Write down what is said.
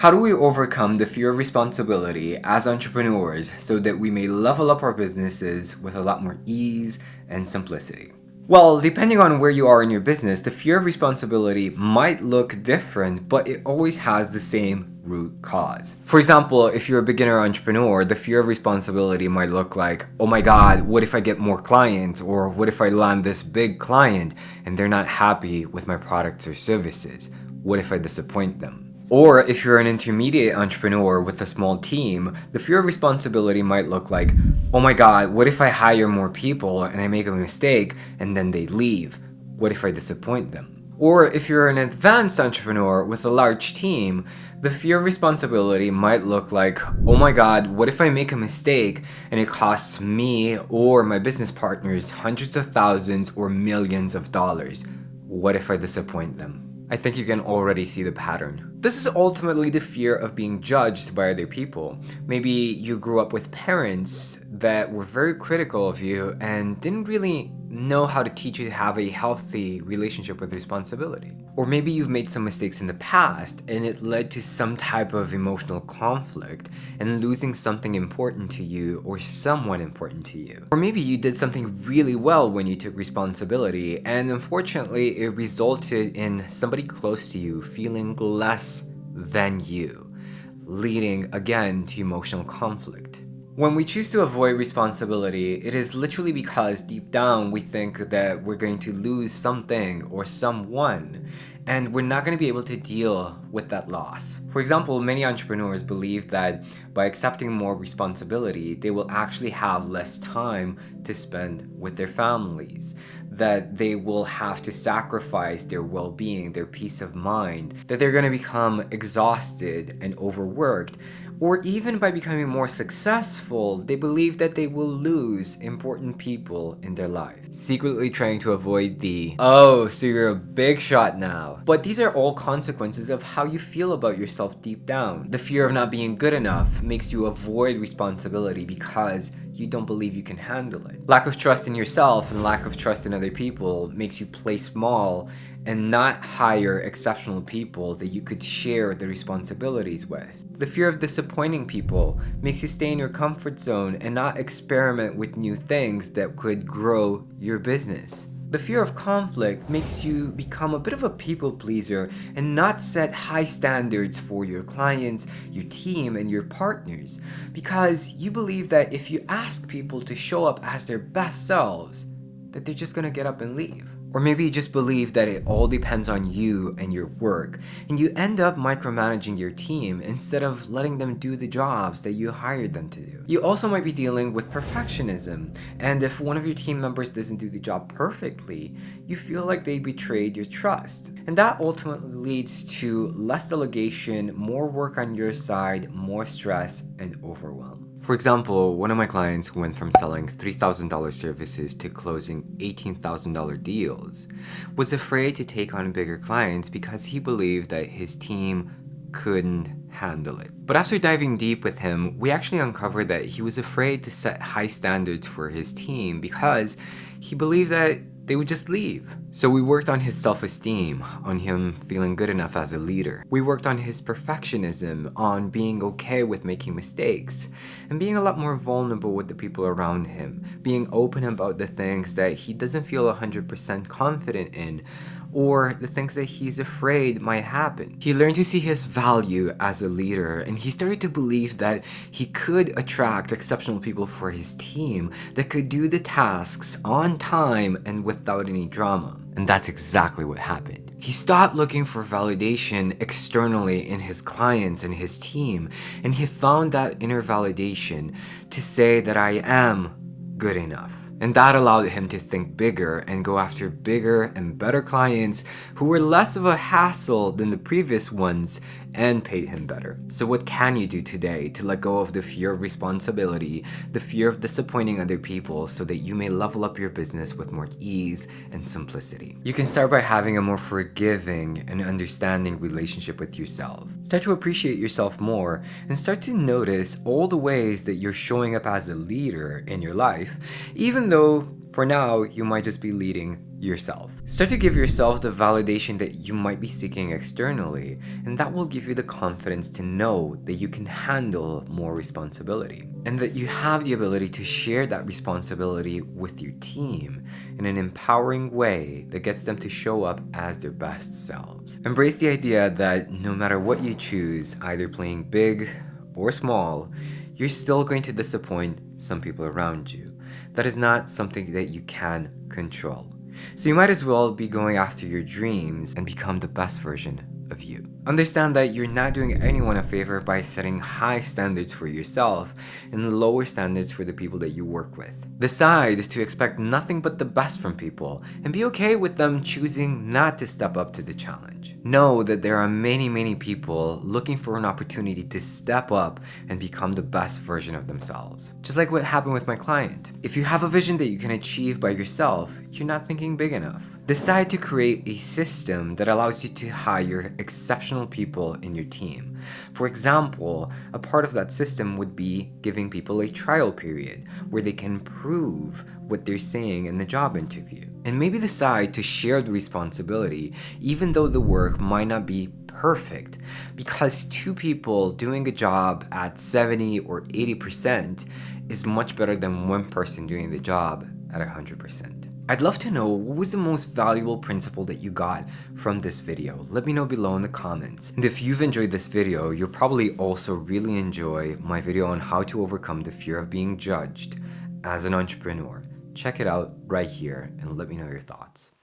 How do we overcome the fear of responsibility as entrepreneurs so that we may level up our businesses with a lot more ease and simplicity? Well, depending on where you are in your business, the fear of responsibility might look different, but it always has the same root cause. For example, if you're a beginner entrepreneur, the fear of responsibility might look like, oh my God, what if I get more clients? Or what if I land this big client and they're not happy with my products or services? What if I disappoint them? Or if you're an intermediate entrepreneur with a small team, the fear of responsibility might look like, oh my God, what if I hire more people and I make a mistake and then they leave? What if I disappoint them? Or if you're an advanced entrepreneur with a large team, the fear of responsibility might look like, oh my God, what if I make a mistake and it costs me or my business partners hundreds of thousands or millions of dollars? What if I disappoint them? I think you can already see the pattern. This is ultimately the fear of being judged by other people. Maybe you grew up with parents that were very critical of you and didn't really know how to teach you to have a healthy relationship with responsibility. Or maybe you've made some mistakes in the past and it led to some type of emotional conflict and losing something important to you or someone important to you. Or maybe you did something really well when you took responsibility and unfortunately it resulted in somebody close to you feeling less than you, leading again to emotional conflict. When we choose to avoid responsibility, it is literally because deep down we think that we're going to lose something or someone, and we're not going to be able to deal with that loss. For example, many entrepreneurs believe that by accepting more responsibility, they will actually have less time to spend with their families, that they will have to sacrifice their well-being, their peace of mind, that they're going to become exhausted and overworked, or even by becoming more successful, they believe that they will lose important people in their life, secretly trying to avoid the, oh, so you're a big shot now. But these are all consequences of how you feel about yourself deep down. The fear of not being good enough makes you avoid responsibility because you don't believe you can handle it. Lack of trust in yourself and lack of trust in other people makes you play small and not hire exceptional people that you could share the responsibilities with. The fear of disappointing people makes you stay in your comfort zone and not experiment with new things that could grow your business. The fear of conflict makes you become a bit of a people pleaser and not set high standards for your clients, your team, and your partners, because you believe that if you ask people to show up as their best selves, that they're just gonna get up and leave. Or maybe you just believe that it all depends on you and your work, and you end up micromanaging your team instead of letting them do the jobs that you hired them to do. You also might be dealing with perfectionism, and if one of your team members doesn't do the job perfectly, you feel like they betrayed your trust. And that ultimately leads to less delegation, more work on your side, more stress, and overwhelm. For example, one of my clients went from selling $3,000 services to closing $18,000 deals, was afraid to take on bigger clients because he believed that his team couldn't handle it. But after diving deep with him, we actually uncovered that he was afraid to set high standards for his team because he believed that they would just leave. So we worked on his self-esteem, on him feeling good enough as a leader. We worked on his perfectionism, on being okay with making mistakes, and being a lot more vulnerable with the people around him, being open about the things that he doesn't feel 100% confident in, or the things that he's afraid might happen. He learned to see his value as a leader, and he started to believe that he could attract exceptional people for his team that could do the tasks on time and without any drama. And that's exactly what happened. He stopped looking for validation externally in his clients and his team, and he found that inner validation to say that I am good enough. And that allowed him to think bigger and go after bigger and better clients who were less of a hassle than the previous ones and paid him better. So what can you do today to let go of the fear of responsibility, the fear of disappointing other people, so that you may level up your business with more ease and simplicity? You can start by having a more forgiving and understanding relationship with yourself. Start to appreciate yourself more and start to notice all the ways that you're showing up as a leader in your life, even though for now you might just be leading yourself. Start to give yourself the validation that you might be seeking externally, and that will give you the confidence to know that you can handle more responsibility and that you have the ability to share that responsibility with your team in an empowering way that gets them to show up as their best selves. Embrace the idea that no matter what you choose, either playing big or small, you're still going to disappoint some people around you. That is not something that you can control. So you might as well be going after your dreams and become the best version of you. Understand that you're not doing anyone a favor by setting high standards for yourself and lower standards for the people that you work with. Decide to expect nothing but the best from people and be okay with them choosing not to step up to the challenge. Know that there are many people looking for an opportunity to step up and become the best version of themselves. Just like what happened with my client. If you have a vision that you can achieve by yourself, you're not thinking big enough. Decide to create a system that allows you to hire exceptional people in your team. For example, a part of that system would be giving people a trial period where they can prove what they're saying in the job interview. And maybe decide to share the responsibility even though the work might not be perfect, because two people doing a job at 70 or 80% is much better than one person doing the job at 100%. I'd love to know what was the most valuable principle that you got from this video. Let me know below in the comments. And if you've enjoyed this video, you'll probably also really enjoy my video on how to overcome the fear of being judged as an entrepreneur. Check it out right here and let me know your thoughts.